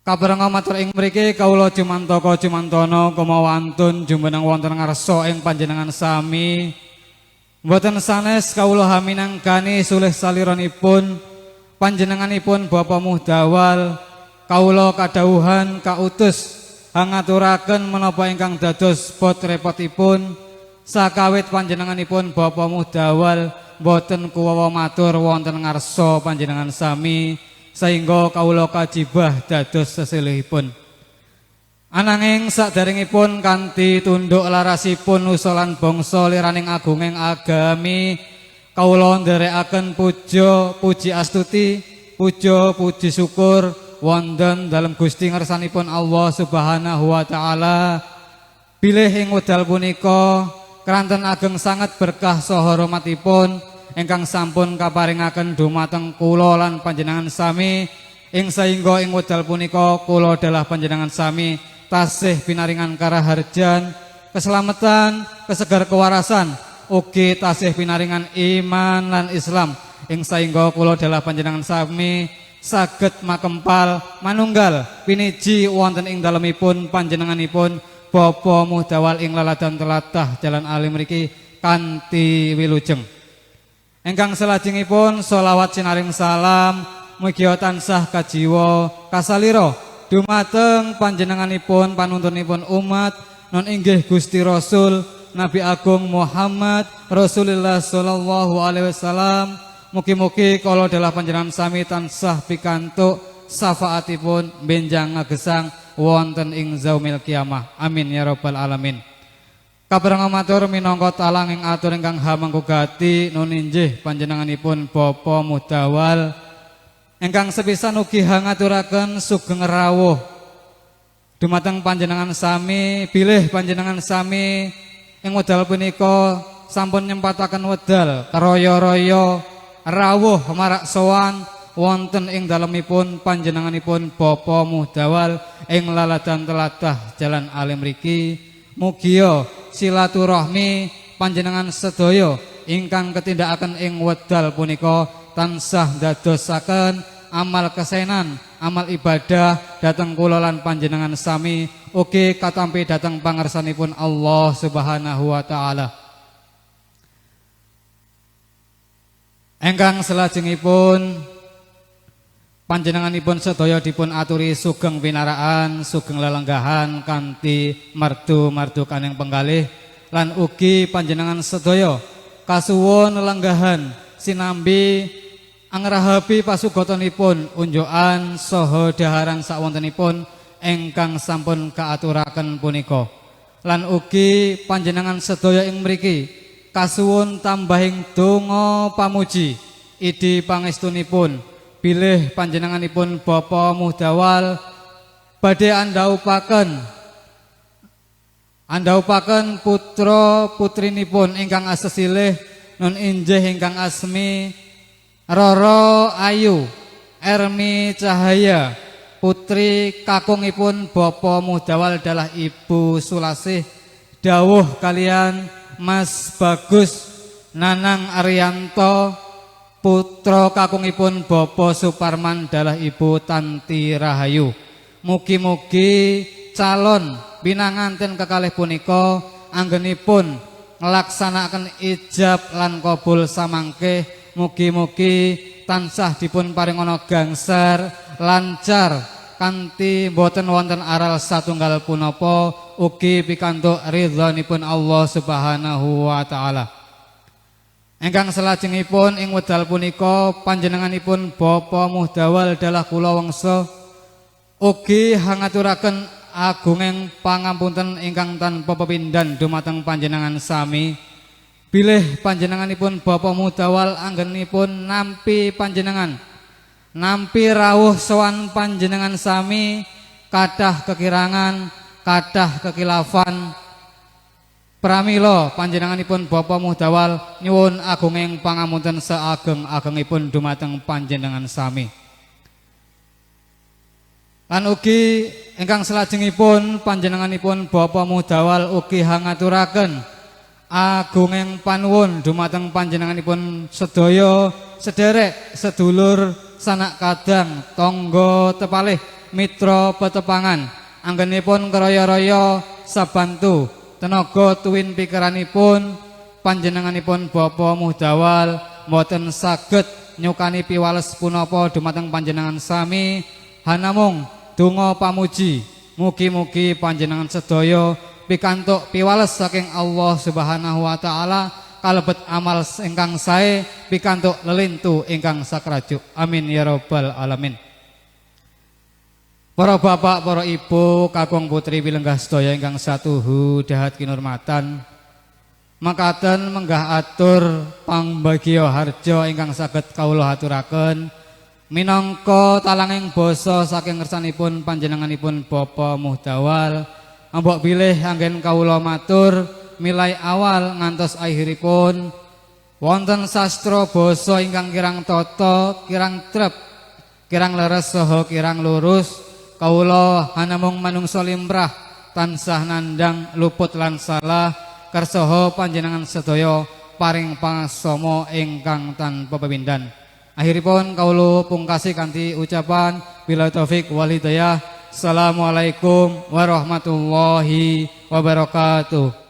Kabareng matur ing mriki kawula Jumantaka Jumantana kumawantun jumeneng wonten ngarsa ing panjenengan sami. Mboten sanes kawula haminangkani sulih saliranipun panjenenganipun Bapa Muhdawal kawula kadhawuhan kautus hangaturaken menapa ingkang dados bot repotipun sakawit panjenenganipun Bapa Muhdawal boten kuwawa matur wonten ngarsa panjenengan sami sehingga kawula kajibah dados sesilihipun. Ananging sakderengipun kanthi tunduk larasipun usulan bangsa liraning agunging agami kawula nderekaken puji astuti, puji syukur wonten dalem Gusti ngersanipun Allah Subhanahu wa taala. Bilih ing wekdal punika kranten ageng sanget berkah saha rahmatipun ingkang sampun kaparingaken dumateng kula lan panjenengan sami ing saengga ing wekdal punika kula dalah panjenengan sami tasih pinaringan karaharjan, keselamatan, kesegar kewarasan, ugi tasih pinaringan iman lan Islam ing saengga kula dalah panjenengan sami saged makempal manunggal piniji wonten ing dalemipun panjenenganipun Bapa Muhdawal ing laladan telatah Jalan Alim mriki kanthi wilujeng. Ingkang salajengipun sholawat sinaring salam mugi tansah kajiwa kasalira dumateng panjenenganipun panuntunipun umat non inggih Gusti Rasul Nabi Agung Muhammad Rasulullah sallallahu alaihi wasallam. Mugi-mugi kala dalah panjenengan sami tansah pikantuk syafaatipun benjang ngagesang wonten ing zaumil kiamah. Amin ya rabbal alamin. Kabareng matur minangka talang ing atur ingkang hamangkugati nun inggih panjenenganipun Bapa Muhdawal ingkang sepisan ugi hangaturaken sugeng rawuh dumateng panjenengan sami. Bilih panjenengan sami ing wekdal punika sampun nyempataken wedal karaya-raya rawuh marak sowan wonten ing dalemipun panjenenganipun Bapa Muhdawal ing laladan telatah Jalan Alim mriki. Mugia silaturahmi panjenengan sedaya ingkang ketindakaken ing wedal punika tansah dadosaken amal kesenan, amal ibadah dhateng kula lan panjenengan sami ugi katampi dhateng pangersanipun Allah Subhanahu wa taala. Ingkang salajengipun panjenenganipun sedaya dipun aturi sugeng pinaraan, sugeng lelenggahan kanthi mardu kaning penggalih lan ugi panjenengan sedaya kasuwun lelenggahan sinambi angrahapi pasugotonipun unjukan saha daharan sawontenipun ingkang sampun kaaturaken punika. Lan ugi panjenengan sedaya ing mriki kasuwun tambahing donga pamuji idi pangestunipun bilih panjenenganipun Bapa Muhdawal badhe andhaupaken putra putrinipun ingkang asesilih nun injih ingkang asmi Roro Ayu Ermi Cahaya putri kakungipun Bapa Muhdawal dalah Ibu Sulasih dawuh kalian Mas Bagus Nanang Ariyanto putra kakungipun Bapa Suparman dalah Ibu Tanti Rahayu. Mugi-mugi calon pinanganten kekalih punika anggenipun nglaksanakaken ijab lan kabul samangke. Mugi-mugi tansah dipun paringana gangsar lancar kanthi boten wonten aral satunggal punapa ugi pikantuk ridhonipun Allah Subhanahu wa taala. Ingkang salajengipun ing wedal punika panjenenganipun Bapa Muhdawal dalah kula wangsa ugi hangaturaken agunging pangampunten ingkang tanpa pepindhan dumateng panjenengan sami. Bilih panjenenganipun Bapa Muhdawal anggenipun nampi panjenengan nampi rawuh sowan panjenengan sami kathah kekirangan, kathah kekilafan. Pramila panjenenganipun Bapa Muhdawal nyuwun agunging pangapunten saageng-agengipun dumateng panjenengan sami. Lan ugi ingkang salajengipun panjenenganipun Bapa Muhdawal ugi hangaturaken agunging panuwun dumateng panjenenganipun sedaya sederek sedulur sanak kadang tangga tepalih mitra petepangan anggenipun kraya-raya sabantu tenaga tuwin pikiranipun panjenenganipun Bapa Muhdawal mboten saged nyukani piwales punapa dumateng panjenengan sami hanamung donga pamuji mugi-mugi panjenengan sedaya pikantuk piwales saking Allah Subhanahu wa taala kalebet amal ingkang sae pikantuk lelintu ingkang sakrajuk. Amin ya rabbal alamin. Para bapak, para ibu, kakung putri wilenggah sedaya ingkang satuhu dahat kinurmatan. Makaten menggah atur pangbagya harja ingkang saged kawula aturaken minangka talanging basa saking ngersanipun panjenenganipun Bapa Muhdawal. Mbok bilih anggen kawula matur milai awal ngantos akhiripun wonten sastra basa ingkang kirang tata, kirang trep, kirang leres saha kirang lurus. Kawula hanamung manungsa limrah tansah nandang luput lan salah kersaha panjenengan sedaya paring pangasama ingkang tanpa pepindhan. Akhiripun kawula pungkasi kanthi ucapan bila taufik wal hidayah. Assalamualaikum warahmatullahi wabarakatuh.